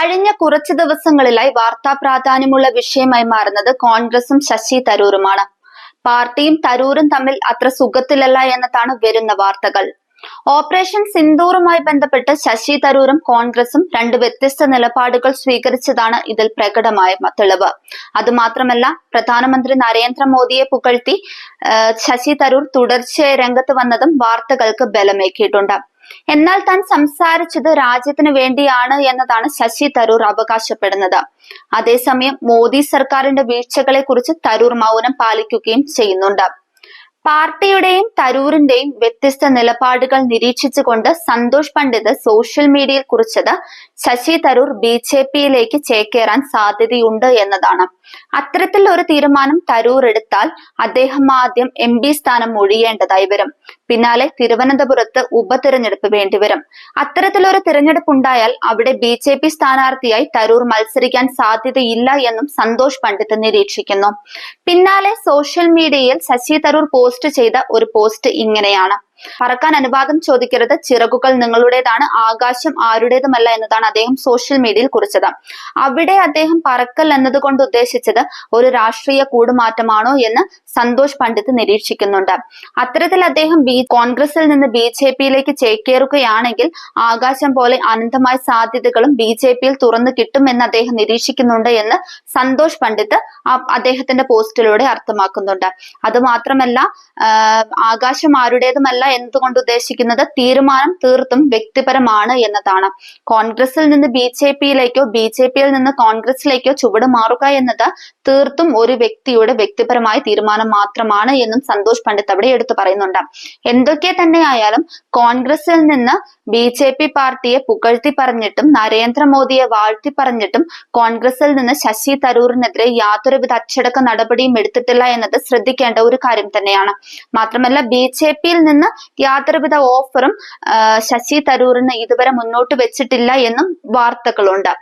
കഴിഞ്ഞ കുറച്ചു ദിവസങ്ങളിലായി വാർത്താ പ്രാധാന്യമുള്ള വിഷയമായി മാറുന്നത് കോൺഗ്രസും ശശി തരൂരുമാണ്. പാർട്ടിയും തരൂരും തമ്മിൽ അത്ര സുഖത്തിലല്ല എന്നതാണ് വരുന്ന വാർത്തകൾ. ഓപ്പറേഷൻ സിന്ദൂറുമായി ബന്ധപ്പെട്ട് ശശി തരൂരും കോൺഗ്രസും രണ്ട് വ്യത്യസ്ത നിലപാടുകൾ സ്വീകരിച്ചതാണ് ഇതിൽ പ്രകടമായ തെളിവ്. അതുമാത്രമല്ല, പ്രധാനമന്ത്രി നരേന്ദ്രമോദിയെ പുകഴ്ത്തി ശശി തരൂർ തുടർച്ചയായി രംഗത്ത് വന്നതും വാർത്തകൾക്ക് ബലമേകിയിട്ടുണ്ട്. എന്നാൽ താൻ സംസാരിച്ചത് രാജ്യത്തിന് വേണ്ടിയാണ് എന്നതാണ് ശശി തരൂർ അവകാശപ്പെടുന്നത്. അതേസമയം മോദി സർക്കാരിന്റെ വീഴ്ചകളെ കുറിച്ച് തരൂർ മൗനം പാലിക്കുകയും ചെയ്യുന്നുണ്ട്. പാർട്ടിയുടെയും തരൂരിന്റെയും വ്യത്യസ്ത നിലപാടുകൾ നിരീക്ഷിച്ചുകൊണ്ട് സന്തോഷ് പണ്ഡിറ്റ് സോഷ്യൽ മീഡിയയിൽ കുറിച്ചത് ശശി തരൂർ BJPയിലേക്ക് ചേക്കേറാൻ സാധ്യതയുണ്ട് എന്നതാണ്. അത്തരത്തിൽ ഒരു തീരുമാനം തരൂർ എടുത്താൽ അദ്ദേഹം ആദ്യം MP സ്ഥാനം ഒഴിയേണ്ടതായി വരും. പിന്നാലെ തിരുവനന്തപുരത്ത് ഉപതിരഞ്ഞെടുപ്പ് വേണ്ടിവരും. അത്തരത്തിലൊരു തിരഞ്ഞെടുപ്പ് ഉണ്ടായാൽ അവിടെ BJP സ്ഥാനാർത്ഥിയായി തരൂർ മത്സരിക്കാൻ സാധ്യതയില്ല എന്നും സന്തോഷ് പണ്ഡിറ്റ് നിരീക്ഷിക്കുന്നു. പിന്നാലെ സോഷ്യൽ മീഡിയയിൽ ശശി തരൂർ പോസ്റ്റ് ചെയ്ത ഒരു പോസ്റ്റ് ഇങ്ങനെയാണ്: പറക്കാൻ അനുവാദം ചോദിക്കരുത്, ചിറകുകൾ നിങ്ങളുടേതാണ്, ആകാശം ആരുടേതുമല്ല എന്നതാണ് അദ്ദേഹം സോഷ്യൽ മീഡിയയിൽ കുറിച്ചത്. അവിടെ അദ്ദേഹം പറക്കൽ എന്നതുകൊണ്ട് ഉദ്ദേശിച്ചത് ഒരു രാഷ്ട്രീയ കൂടുമാറ്റമാണോ എന്ന് സന്തോഷ് പണ്ഡിറ്റ് നിരീക്ഷിക്കുന്നുണ്ട്. അത്തരത്തിൽ അദ്ദേഹം കോൺഗ്രസിൽ നിന്ന് BJPയിലേക്ക് ചേക്കേറുകയാണെങ്കിൽ ആകാശം പോലെ അനന്തമായ സാധ്യതകളും BJPയിൽ തുറന്നു കിട്ടുമെന്ന് അദ്ദേഹം നിരീക്ഷിക്കുന്നുണ്ട് എന്ന് സന്തോഷ് പണ്ഡിറ്റ് അദ്ദേഹത്തിന്റെ പോസ്റ്റിലൂടെ അർത്ഥമാക്കുന്നുണ്ട്. അതുമാത്രമല്ല, ആകാശം ആരുടേതുമല്ല എന്നതുകൊണ്ട് ഉദ്ദേശിക്കുന്നത് തീരുമാനം തീർത്തും വ്യക്തിപരമാണ് എന്നതാണ്. കോൺഗ്രസിൽ നിന്ന് BJPയിലേക്കോ BJPയിൽ നിന്ന് കോൺഗ്രസിലേക്കോ ചുവട് മാറുക എന്നത് തീർത്തും ഒരു വ്യക്തിയുടെ വ്യക്തിപരമായ തീരുമാനം മാത്രമാണ് എന്നും സന്തോഷ് പണ്ഡിറ്റ് അവിടെ എടുത്തു പറയുന്നുണ്ട്. എന്തൊക്കെ തന്നെയായാലും കോൺഗ്രസിൽ നിന്ന് BJP പാർട്ടിയെ പുകഴ്ത്തി പറഞ്ഞിട്ടും നരേന്ദ്രമോദിയെ വാഴ്ത്തി പറഞ്ഞിട്ടും കോൺഗ്രസിൽ നിന്ന് ശശി തരൂരിനെതിരെ യാതൊരുവിധ അച്ചടക്ക നടപടിയും എടുത്തിട്ടില്ല എന്നത് ശ്രദ്ധിക്കേണ്ട ഒരു കാര്യം തന്നെയാണ്. മാത്രമല്ല, BJPയിൽ നിന്ന് യാതൊരുവിധ ഓഫറും ശശി തരൂരിന് ഇതുവരെ മുന്നോട്ട് വെച്ചിട്ടില്ല എന്നും വാർത്തകളുണ്ട്.